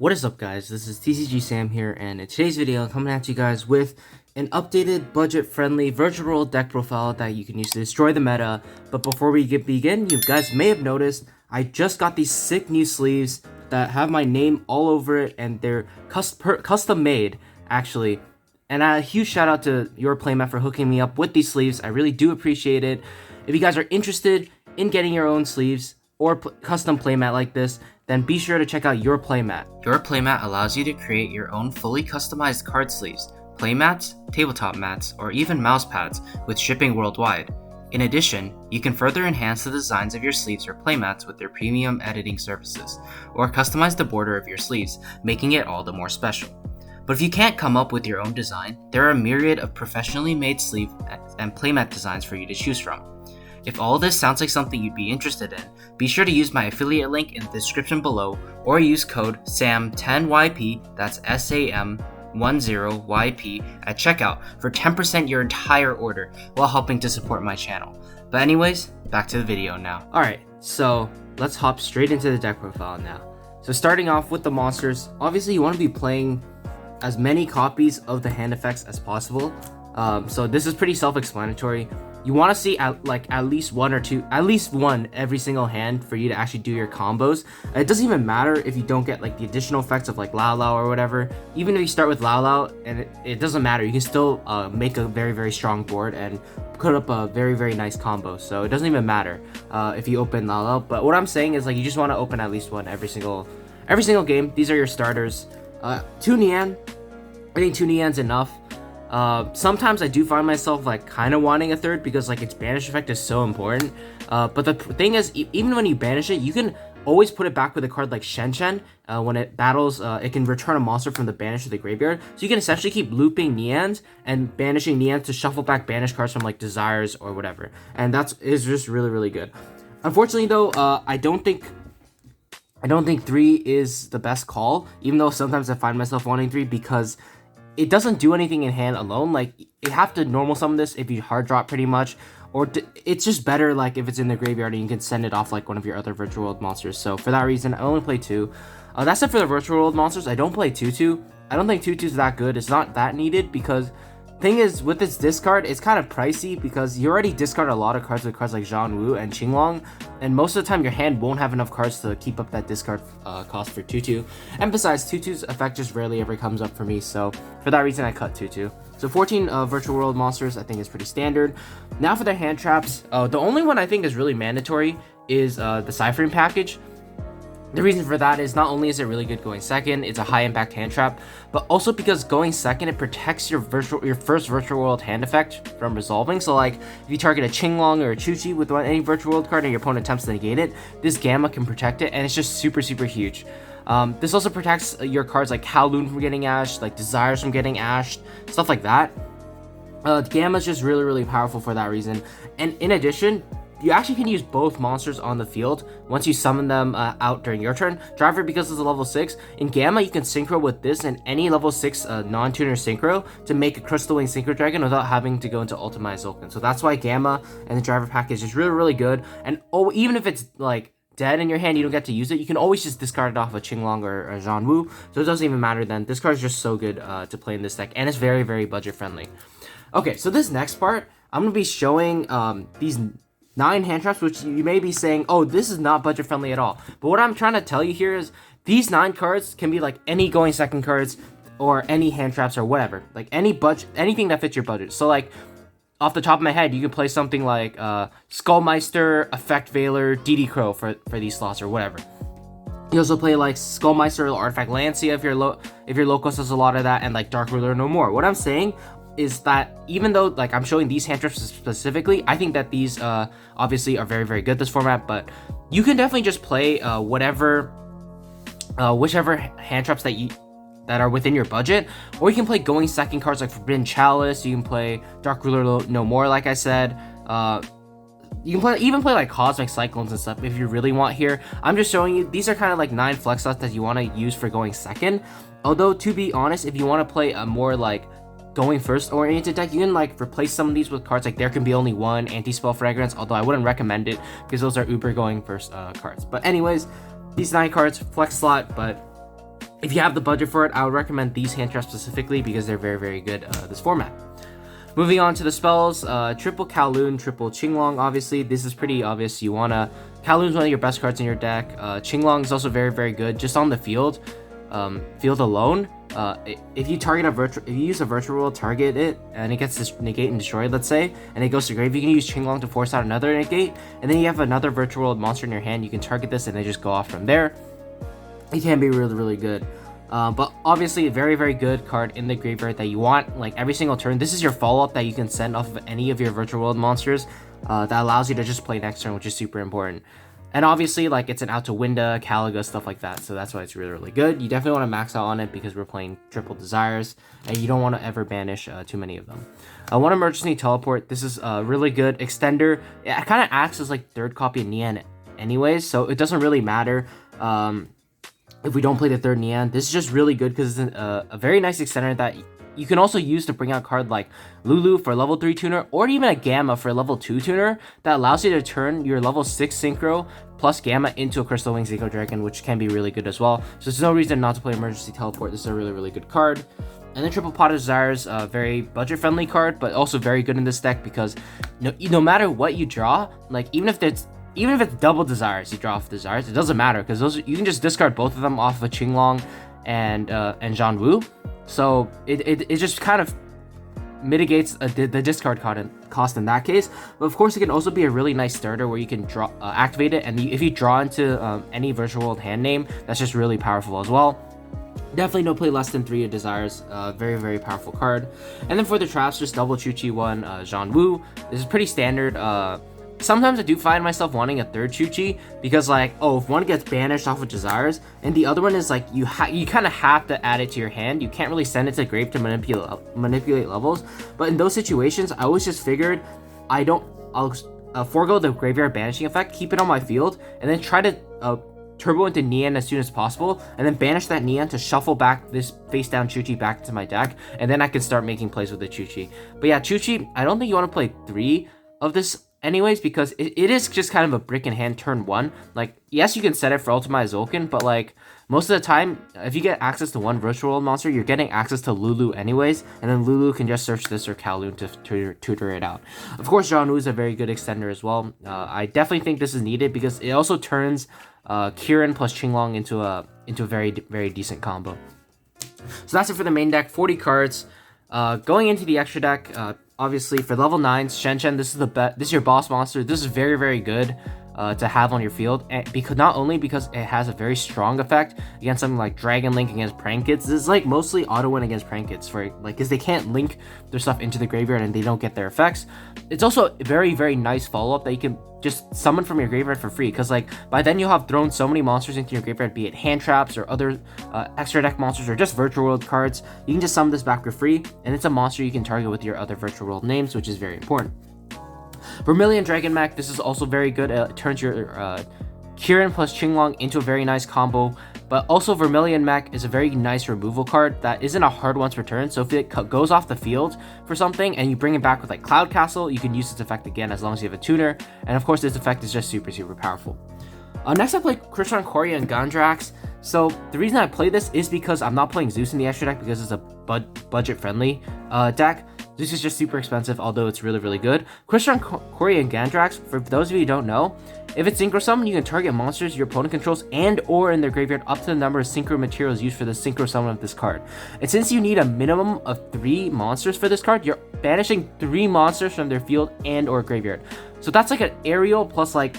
What is up, guys? This is Tcg Sam here, and in today's video I'm coming at you guys with an updated budget-friendly virtual world deck profile that you can use to destroy the meta. But before we begin, you guys may have noticed I just got these sick new sleeves that have my name all over it, and they're custom made actually. And a huge shout out to your playmat for hooking me up with these sleeves. I really do appreciate it. If you guys are interested in getting your own sleeves or custom playmat like this, then be sure to check out Your Playmat. Your Playmat allows you to create your own fully customized card sleeves, playmats, tabletop mats, or even mouse pads with shipping worldwide. In addition, you can further enhance the designs of your sleeves or playmats with their premium editing services, or customize the border of your sleeves, making it all the more special. But if you can't come up with your own design, there are a myriad of professionally made sleeve and playmat designs for you to choose from. If all this sounds like something you'd be interested in, be sure to use my affiliate link in the description below, or use code SAM10YP, that's SAM10YP, at checkout for 10% your entire order while helping to support my channel. But anyways, back to the video now. Alright, so let's hop straight into the deck profile now. So starting off with the monsters, obviously you want to be playing as many copies of the hand effects as possible. So this is pretty self-explanatory. You want to see at least one every single hand for you to actually do your combos. It doesn't even matter if you don't get like the additional effects of like Lao Lao or whatever. Even if you start with Lao Lao, and it doesn't matter, you can still make a very strong board and put up a very nice combo. So it doesn't even matter if you open Lao Lao. But what I'm saying is, like, you just want to open at least one every single game. These are your starters. 2 Nian. I think 2 Nian's enough. Sometimes I do find myself like kind of wanting a third because like its banish effect is so important. But the thing is, even when you banish it, you can always put it back with a card like Shen Shen. When it battles, it can return a monster from the banish to the graveyard. So you can essentially keep looping Nians and banishing Nians to shuffle back banish cards from like Desires or whatever. And is just really good. Unfortunately though, I don't think 3 is the best call, even though sometimes I find myself wanting 3 because it doesn't do anything in hand alone. Like, you have to normal summon this if you hard drop pretty much, or it's just better like if it's in the graveyard and you can send it off like one of your other virtual world monsters. So for that reason, I only play 2. That's it for the virtual world monsters. I don't play Tutu. I don't think Tutu's that good. It's not that needed because thing is, with this discard, it's kind of pricey because you already discard a lot of cards with cards like Zhang Wu and Qinglong, and most of the time your hand won't have enough cards to keep up that discard cost for Tutu. And besides, Tutu's effect just rarely ever comes up for me, so for that reason I cut Tutu. So 14 virtual world monsters I think is pretty standard. Now for their hand traps, the only one I think is really mandatory is the Ciphering package. The reason for that is not only is it really good going second, it's a high impact hand trap, but also because going second, it protects your first virtual world hand effect from resolving. So like if you target a Qinglong or a Chuchi with any virtual world card and your opponent attempts to negate it, this Gamma can protect it, and it's just super huge. This also protects your cards like Kowloon from getting ashed, like Desires from getting ashed, stuff like that. Gamma is just really powerful for that reason. And in addition, you actually can use both monsters on the field once you summon them out during your turn. Driver, because it's a level 6, in Gamma you can synchro with this and any level 6 non-tuner synchro to make a Crystal Wing Synchro Dragon without having to go into Ultimate Zulkin. So that's why Gamma and the Driver package is really good. And even if it's like dead in your hand, you don't get to use it, you can always just discard it off of Qinglong or Zhang Wu. So it doesn't even matter then. This card is just so good to play in this deck, and it's very budget friendly. Okay, so this next part, I'm going to be showing these 9 hand traps, which you may be saying, oh, this is not budget friendly at all. But what I'm trying to tell you here is these 9 cards can be like any going second cards or any hand traps or whatever, like anything that fits your budget. So like off the top of my head, you can play something like Skullmeister, Effect Veiler, DD Crow for these slots or whatever. You also play like Skullmeister or Artifact Lancia if your Locust does a lot of that, and like Dark Ruler no more. What I'm saying is that even though like I'm showing these hand traps specifically, I think that these obviously are very good this format, but you can definitely just play whichever hand traps that are within your budget, or you can play going second cards like Forbidden Chalice. You can play Dark Ruler no more, like I said. You can even play like Cosmic Cyclones and stuff if you really want here. I'm just showing you, these are kind of like 9 flex slots that you want to use for going second. Although, to be honest, if you want to play a more like going first oriented deck, you can like replace some of these with cards like There Can Be Only One, Anti-Spell Fragrance, although I wouldn't recommend it because those are uber going first cards. But anyways, these 9 cards, flex slot, but If you have the budget for it, I would recommend these hand traps specifically because they're very, very good this format. Moving on to the spells, triple Kowloon, triple Qinglong. Obviously, this is pretty obvious. You wanna Kowloon's one of your best cards in your deck. Qinglong is also very, very good just on the field. Field alone. If you use a virtual world, target it, and it gets this negate and destroyed, let's say, and it goes to grave, you can use Qinglong to force out another negate, and then you have another virtual world monster in your hand. You can target this, and they just go off from there. It can be really, really good. But obviously a very, very good card in the graveyard that you want like every single turn. This is your follow-up that you can send off of any of your virtual world monsters that allows you to just play next turn, which is super important. And obviously like it's an out to Winda, Caliga, stuff like that, so that's why it's really, really good. You definitely want to max out on it because we're playing triple desires and you don't want to ever banish too many of them. One emergency teleport. This is a really good extender. It kind of acts as like third copy of Nian anyways, so it doesn't really matter if we don't play the third Nian. This is just really good because it's a very nice extender that you can also use to bring out a card like Lulu for level 3 tuner, or even a Gamma for level 2 tuner that allows you to turn your level 6 Synchro plus Gamma into a Crystal Wings Eco Dragon, which can be really good as well. So there's no reason not to play Emergency Teleport. This is a really, really good card. And then Triple Pot of Desires, a very budget-friendly card, but also very good in this deck because no matter what you draw, like even if it's double desires, you draw off desires, it doesn't matter because those you can just discard both of them off of Qinglong and Zhanwu. So it just kind of mitigates the discard cost in that case. But of course, it can also be a really nice starter where you can draw activate it, and if you draw into any virtual world hand name, that's just really powerful as well. Definitely no play less than 3 desires. Very, very powerful card. And then for the traps, just double Chuchi one Zhanwu. This is pretty standard. Sometimes I do find myself wanting a third Chuchi because like, oh, if one gets banished off of desires and the other one is like you kind of have to add it to your hand. You can't really send it to grave to manipulate levels. But in those situations, I always just figured I'll forego the graveyard banishing effect, keep it on my field, and then try to turbo into Nian as soon as possible, and then banish that Nian to shuffle back this face down Chuchi back into my deck, and then I can start making plays with the Chuchi. But yeah, Chuchi, I don't think you want to play 3 of this anyways, because it is just kind of a brick in hand turn 1. Like, yes, you can set it for Ultimate Zolkin, but like most of the time, if you get access to one virtual world monster, you're getting access to Lulu anyways, and then Lulu can just search this or Kowloon to tutor it out. Of course, Zhanwu is a very good extender as well. I definitely think this is needed because it also turns Kirin plus Qinglong into a very, very decent combo. So that's it for the main deck. 40 cards. Going into the extra deck, obviously for level 9s, Shen, this is your boss monster. This is very, very good to have on your field, and not only because it has a very strong effect against something like Dragon Link against Prank Kids. This is like mostly auto win against Prank Kids for like because they can't link their stuff into the graveyard and they don't get their effects. It's also a very, very nice follow-up that you can just summon from your graveyard for free, because like by then you'll have thrown so many monsters into your graveyard, be it hand traps or other extra deck monsters or just virtual world cards. You can just summon this back for free, and it's a monster you can target with your other virtual world names, which is very important. Vermilion Dragon Mech, this is also very good. It turns your Kirin plus Qinglong into a very nice combo, but also Vermilion Mech is a very nice removal card that isn't a hard once per turn. So if it goes off the field for something and you bring it back with like Cloud Castle, you can use its effect again as long as you have a tuner, and of course this effect is just super, super powerful. Next I play Krishan Korya and Gandrax. So the reason I play this is because I'm not playing Zeus in the extra deck because it's a budget friendly deck. This is just super expensive, although it's really, really good. Krishan Korya and Gandrax, for those of you who don't know, if it's Synchro Summon, you can target monsters your opponent controls and or in their graveyard up to the number of Synchro materials used for the Synchro Summon of this card. And since you need a minimum of 3 monsters for this card, you're banishing 3 monsters from their field and or graveyard. So that's like an aerial plus like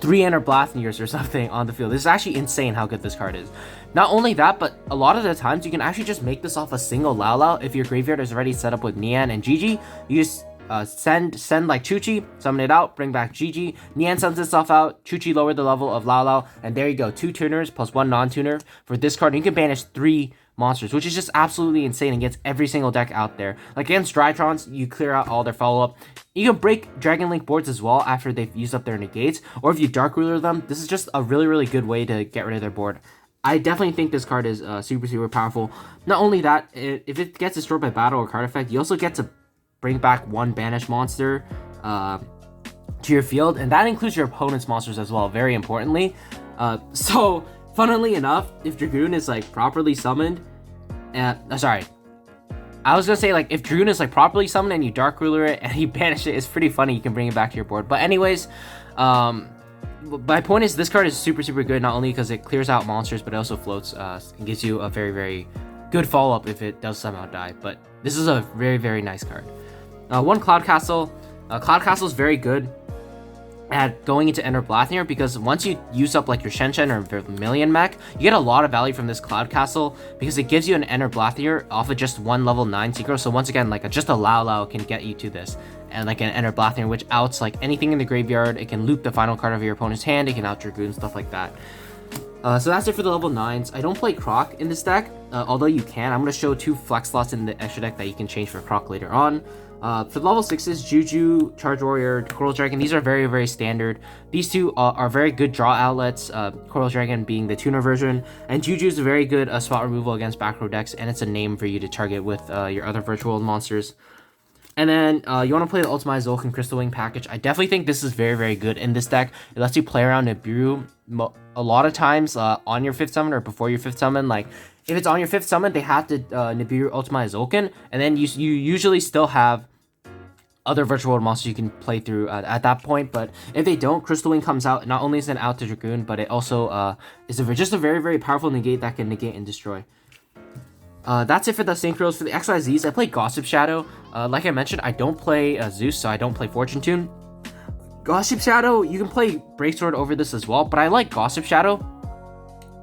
3 Enter Blathners or something on the field. This is actually insane how good this card is. Not only that, but a lot of the times you can actually just make this off a single Lao Lao. If your graveyard is already set up with Nian and Gigi, you just send like Chuchi, summon it out, bring back Gigi, Nian sends itself out, Chuchi lower the level of Lao Lao, and there you go, 2 tuners plus 1 non-tuner for this card. And you can banish 3 monsters, which is just absolutely insane against every single deck out there. Like against Drytrons, you clear out all their follow-up. You can break Dragon Link boards as well after they've used up their negates, or if you Dark Ruler them, this is just a really, really good way to get rid of their board. I definitely think this card is super, super powerful. Not only that, if it gets destroyed by battle or card effect, you also get to bring back 1 banished monster to your field, and that includes your opponent's monsters as well, very importantly. So Funnily enough, if Dragoon is like properly summoned, sorry, I was gonna say like if Dragoon is like properly summoned and you Dark Ruler it and you banish it, it's pretty funny. You can bring it back to your board. But anyways, my point is this card is super good, not only because it clears out monsters, but it also floats and gives you a very good follow-up if it does somehow die. But this is a very nice card. One Cloud Castle. Cloud Castle is very good at going into Ender Blathnir, because once you use up like your Shen or Vermilion mech, you get a lot of value from this Cloud Castle because it gives you an Ender Blathnir off of just one level 9 synchro. So once again, like just a Lao can get you to this, and like an Ender Blathnir, which outs like anything in the graveyard. It can loop the final card of your opponent's hand. It can out Dragoon, stuff like that. So that's it for the level 9s. I don't play Croc in this deck, although you can. I'm going to show 2 flex slots in the extra deck that you can change for Croc later on. For the level 6s, Juju, Charge Warrior, Coral Dragon, these are very standard. These two are very good draw outlets, Coral Dragon being the tuner version, and Juju is a very good spot removal against back row decks, and it's a name for you to target with your other virtual world monsters. And then you want to play the Ultimate Zulk and Crystal Wing package. I definitely think this is very good in this deck. It lets you play around Nibiru a lot of times on your 5th summon or before your 5th summon. Like, if it's on your 5th summon, they have to Nibiru Ultimate Zulkin, and then you usually still have other virtual world monsters you can play through at that point. But if they don't, Crystal Wing comes out. Not only is it out to Dragoon, but it also is just a very powerful negate that can negate and destroy. That's it for the synchros. For the XYZs, I play Gossip Shadow. Like I mentioned, I don't play Zeus, so I don't play Fortune Tune. Gossip Shadow, you can play Breaksword over this as well, but I like Gossip Shadow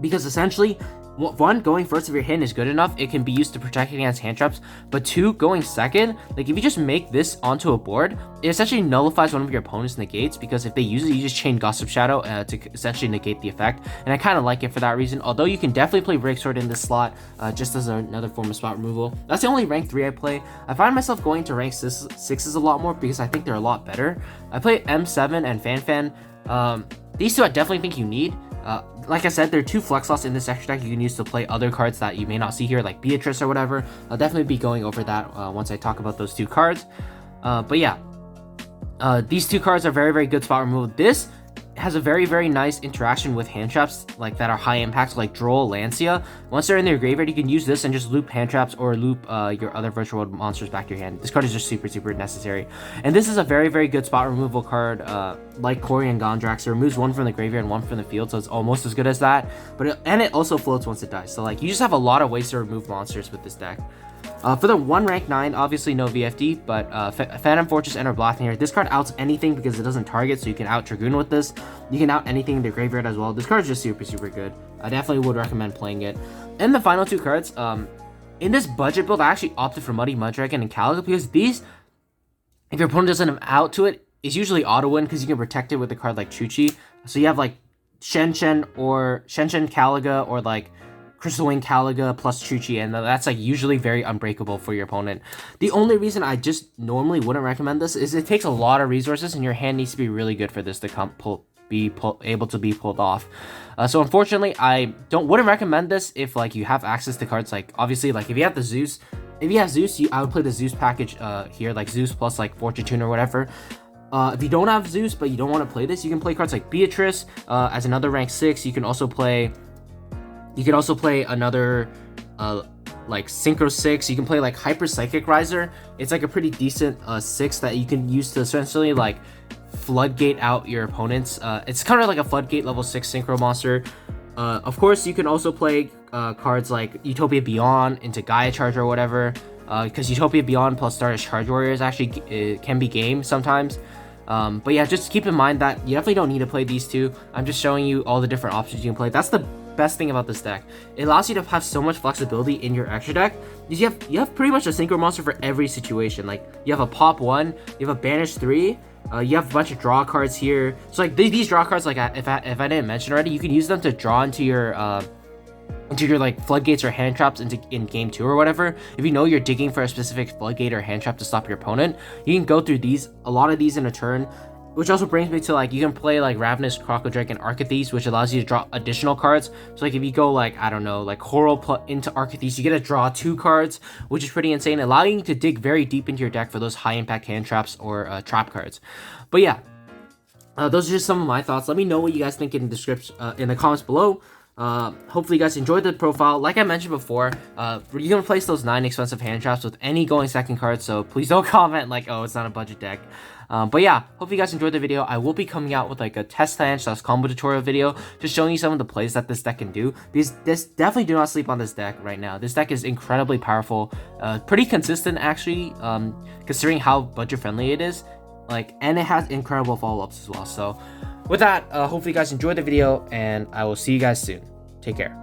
because essentially, 1, going first if your hand is good enough, it can be used to protect against hand traps. But 2, going second, like if you just make this onto a board, it essentially nullifies one of your opponent's negates, because if they use it, you just chain Gossip Shadow to essentially negate the effect. And I kind of like it for that reason, although you can definitely play Breaksword in this slot just as another form of spot removal. That's the only rank 3 I play. I find myself going to rank 6s a lot more because I think they're a lot better. I play M7 and Fan. These two I definitely think you need. Like I said, there are 2 flex slots in this extra deck you can use to play other cards that you may not see here, like Beatrice or whatever. I'll definitely be going over that once I talk about those 2 cards. But yeah, these 2 cards are very good spot removal. This has a very nice interaction with hand traps like that are high impact, like Droll, Lancia. Once they're in their graveyard, you can use this and just loop hand traps or loop your other virtual world monsters back to your hand. This card is just super necessary. And this is a very good spot removal card, like Cori and Gondrax. It removes 1 from the graveyard and 1 from the field, so it's almost as good as that. But it also floats once it dies. So like you just have a lot of ways to remove monsters with this deck. For the 1 rank 9, obviously no VFD, but Phantom Fortress, Ender Blathnir. This card outs anything because it doesn't target, so you can out Dragoon with this. You can out anything in the graveyard as well. This card is just super good. I definitely would recommend playing it. And the final 2 cards, in this budget build, I actually opted for Muddy Muddragon and Calico because these, if your opponent doesn't have out to it, it's usually auto win because you can protect it with a card like Chuchi. So you have like Shen Caliga, or like Crystal Wing Caliga plus Chuchi, and that's like usually very unbreakable for your opponent. The only reason I just normally wouldn't recommend this is it takes a lot of resources, and your hand needs to be really good for this to be able to be pulled off. So unfortunately, I wouldn't recommend this if like you have access to cards like, obviously, like if you have the Zeus. If you have Zeus, I would play the Zeus package here, like Zeus plus like Fortune Tune or whatever. If you don't have Zeus but you don't want to play this, you can play cards like Beatrice as another rank 6. You can also play another like Synchro 6. You can play like Hyper Psychic Riser. It's like a pretty decent 6 that you can use to essentially like floodgate out your opponents. It's kind of like a floodgate level 6 synchro monster. Of course, you can also play cards like Utopia Beyond into Gaia Charge or whatever, because Utopia Beyond plus Stardust Charge Warriors actually can be game sometimes. But yeah, just keep in mind that you definitely don't need to play these 2. I'm just showing you all the different options you can play. That's the best thing about this deck. It allows you to have so much flexibility in your extra deck. You have pretty much a synchro monster for every situation. Like you have a pop 1, you have a banish 3, you have a bunch of draw cards here. So like these draw cards, like if I didn't mention already, you can use them to draw into your like floodgates or hand traps in game 2 or whatever. If you know you're digging for a specific floodgate or hand trap to stop your opponent, you can go through a lot of these in a turn. Which also brings me to like, you can play like Ravenous Crocodile and Archithes, which allows you to draw additional cards. So like if you go like, I don't know, like Horror into Archithes, you get to draw 2 cards, which is pretty insane, allowing you to dig very deep into your deck for those high impact hand traps or trap cards. But yeah, those are just some of my thoughts. Let me know what you guys think in the comments below. Hopefully you guys enjoyed the profile. Like I mentioned before, you can replace those 9 expensive hand traps with any going second card, so please don't comment like, oh, it's not a budget deck. But yeah, hope you guys enjoyed the video. I will be coming out with like a test hand / combo tutorial video, just showing you some of the plays that this deck can do, because definitely do not sleep on this deck right now. This deck is incredibly powerful, pretty consistent actually, considering how budget friendly it is, and it has incredible follow-ups as well. So with that, hopefully you guys enjoyed the video, and I will see you guys soon. Take care.